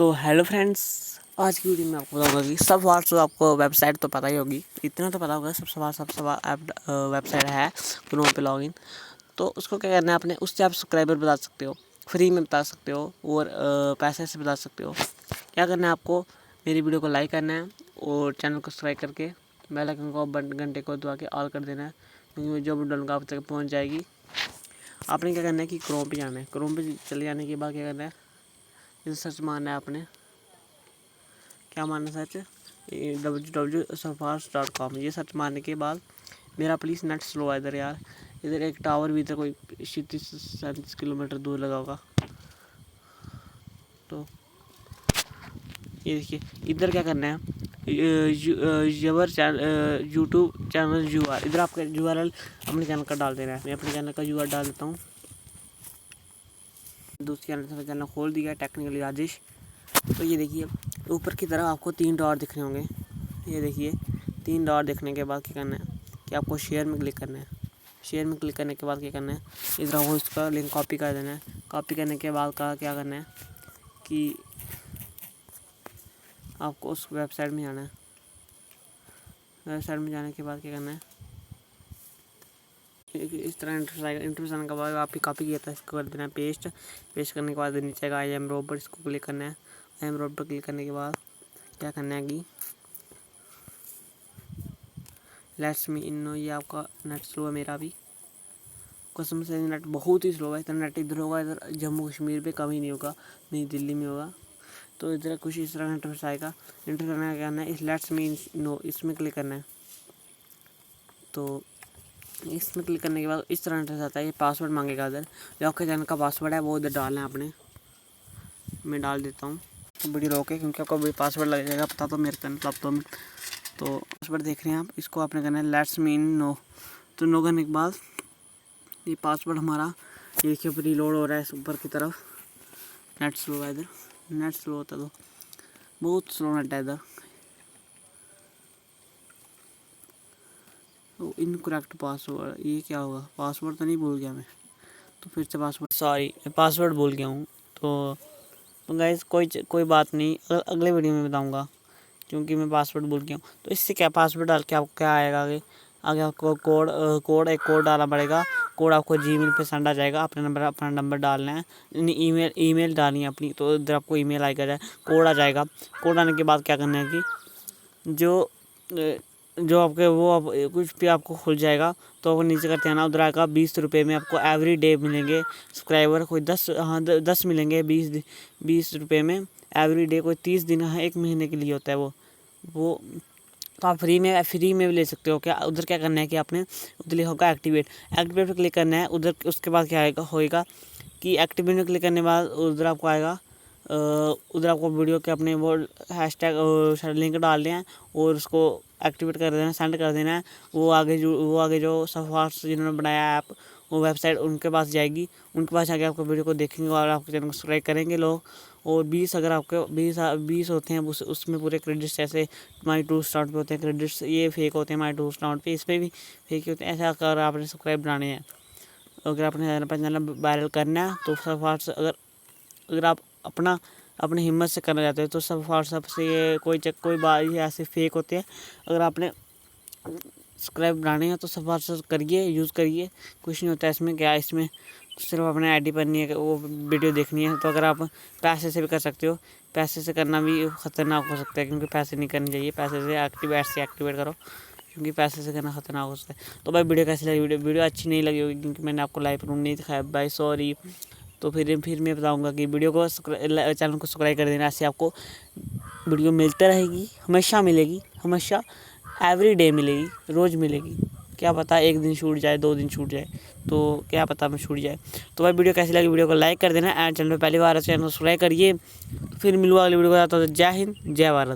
तो hello friends, आज की वीडियो में आपको बताऊंगा कि सबपाल्स आपको वेबसाइट तो पता ही होगी, इतना तो पता होगा सबपाल्स ऐप वेबसाइट है क्रोम पे लॉगिन। तो उसको क्या करना है, आपने उससे आप सब्सक्राइबर बता सकते हो, फ्री में बता सकते हो और पैसे से बता सकते हो। क्या करना है आपको, मेरी वीडियो को लाइक करना है और चैनल को सब्सक्राइब करके बेल आइकन को घंटे को दबा के ऑल कर देना है, क्योंकि जो वीडियो आप तक पहुँच जाएगी। आपने क्या करना है कि क्रोम पे जाना है। क्रोम पे चले जाने के बाद क्या करना है, इसे सर्च मारना है। आपने क्या मारना सर्च, www.subpals.com। ये सर्च मारने के बाद मेरा प्लीज़ नेट स्लो है इधर यार। इधर एक टावर भी इधर कोई 37 किलोमीटर दूर लगा होगा। तो ये देखिए, इधर क्या करना है, यूट्यूब चैनल URL, इधर आपका URL अपने चैनल का डाल देना है। मैं अपने चैनल का URL डाल देता हूँ। दूसरे चैनल खोल दिया, टेक्निकली राजेश। तो ये देखिए, ऊपर की तरफ आपको 3 डॉट दिख रहे होंगे। ये देखिए, 3 डॉट देखने के बाद क्या करना है कि आपको शेयर में क्लिक करना है। शेयर में क्लिक करने के बाद क्या करना है, इधर आपको इसका लिंक कॉपी कर देना है। कॉपी करने के बाद का क्या करना है कि आपको उस वेबसाइट में जाना है। वेबसाइट में जाने के बाद क्या करना है, इस तरह इंटरव्यू आने के बाद आप कॉपी किया था इसको कर देना है पेस्ट। पेस्ट करने के बाद नीचे का आई एम रोबोट, इसको क्लिक करना है। आई एम रोबोट पर क्लिक करने के बाद क्या करना है कि लेट्स मी इन नो। ये आपका नेट स्लो है, मेरा भी कसम से नेट बहुत ही स्लो है। इतना नेट इधर होगा, इधर जम्मू कश्मीर पे कभी नहीं होगा, नहीं दिल्ली में होगा। तो इधर कुछ इस तरह इंटरफेस आएगा। इंटरफेस करना है, इस लेट्स मी नो इसमें क्लिक करना है। तो इसमें क्लिक करने के बाद इस तरह इंटरफेस आता है। ये पासवर्ड मांगेगा इधर, जो आपके चैनल का पासवर्ड है वो इधर डालना है आपने। मैं डाल देता हूँ वीडियो रोके, क्योंकि आपको भी पासवर्ड लग जाएगा पता तो मेरे चैनल लैपटॉप में। तो पासवर्ड देख रहे हैं आप, इसको आपने करना है लेट्स मी इन नो। तो नो करने के बाद ये पासवर्ड हमारा ये देखिए ऊपर रिलोड हो रहा है ऊपर की तरफ। नेट स्लो है इधर, नेट स्लो होता तो बहुत स्लो नेट है इधर। तो इनकरेक्ट पासवर्ड, ये क्या होगा, पासवर्ड तो नहीं भूल गया मैं। तो फिर से पासवर्ड, सॉरी मैं पासवर्ड भूल गया हूँ। तो गाइस कोई बात नहीं, अगले वीडियो में बताऊँगा, क्योंकि मैं पासवर्ड भूल गया हूँ। तो इससे क्या, पासवर्ड डाल के आपको क्या आएगा, आगे आपको एक कोड डालना पड़ेगा। कोड आपको जीमेल पे सेंड आ जाएगा। अपना नंबर डालना है, ईमेल डालनी है अपनी। तो इधर आपको ईमेल आएगा, कोड आ जाएगा। कोड आने के बाद क्या करना है कि जो आपके वो आप कुछ भी आपको खुल जाएगा। तो वो नीचे करते हैं ना, उधर आएगा 20 रुपये में आपको एवरी डे मिलेंगे सब्सक्राइबर। कोई 10 मिलेंगे 20 रुपये में एवरी डे। कोई 30 दिन है, 1 महीने के लिए होता है वो। तो आप फ्री में भी ले सकते हो। क्या उधर क्या करना है कि आपने उधर होगा एक्टिवेट पर क्लिक करना है उधर। उसके बाद क्या होएगा कि एक्टिवेट में क्लिक करने के बाद उधर आपको आएगा, उधर आपको वीडियो के अपने वो हैशटैग लिंक डालने हैं और उसको एक्टिवेट कर देना है, सेंड कर देना है। वो आगे जो सबपाल्स जिन्होंने बनाया ऐप, वो वेबसाइट उनके पास जाएगी। उनके पास जाके आपको वीडियो को देखेंगे और आपके चैनल को सब्सक्राइब करेंगे लोग। और 20 अगर आपके 20 होते हैं उसमें पूरे क्रेडिट्स, जैसे माई टू स्टार्ट पे होते हैं क्रेडिट्स, ये फेक होते हैं माई टू स्टार्ट पे, इस पर भी फेक होते हैं। ऐसा अगर आपने सब्सक्राइब बनाने हैं, अगर आपने चैनल वायरल करना है तो सबपाल्स, अगर आप अपनी हिम्मत से करना चाहते हो तो सबपाल्स से ये कोई बात ही ऐसे फेक होते हैं। अगर आपने सब्सक्राइब बनाने हैं तो सबपाल्स करिए, यूज़ करिए, कुछ नहीं होता है इसमें। क्या इसमें सिर्फ अपने आईडी पर नहीं है वो वीडियो देखनी है। तो अगर आप पैसे से भी कर सकते हो, पैसे से करना भी ख़तरनाक हो सकता है, क्योंकि पैसे नहीं करने चाहिए। पैसे से एक्टिवेट करो, क्योंकि पैसे से करना खतरनाक हो सकता है। तो भाई वीडियो कैसी लगी, वीडियो अच्छी नहीं लगी होगी क्योंकि मैंने आपको लाइव रूम नहीं दिखाया भाई, सॉरी। तो फिर मैं बताऊंगा कि वीडियो को चैनल को सब्सक्राइब कर देना। ऐसे आपको वीडियो मिलते रहेगी, हमेशा मिलेगी, हमेशा एवरी डे मिलेगी, रोज़ मिलेगी। क्या पता एक दिन छूट जाए, 2 दिन छूट जाए, तो क्या पता मैं छूट जाए। तो भाई वीडियो कैसी लगी, वीडियो को लाइक कर देना एंड चैनल पर पहली बार चैनल को सब्सक्राइब करिए। फिर मिलूंगा अगली वीडियो को। जय हिंद, जय भारत।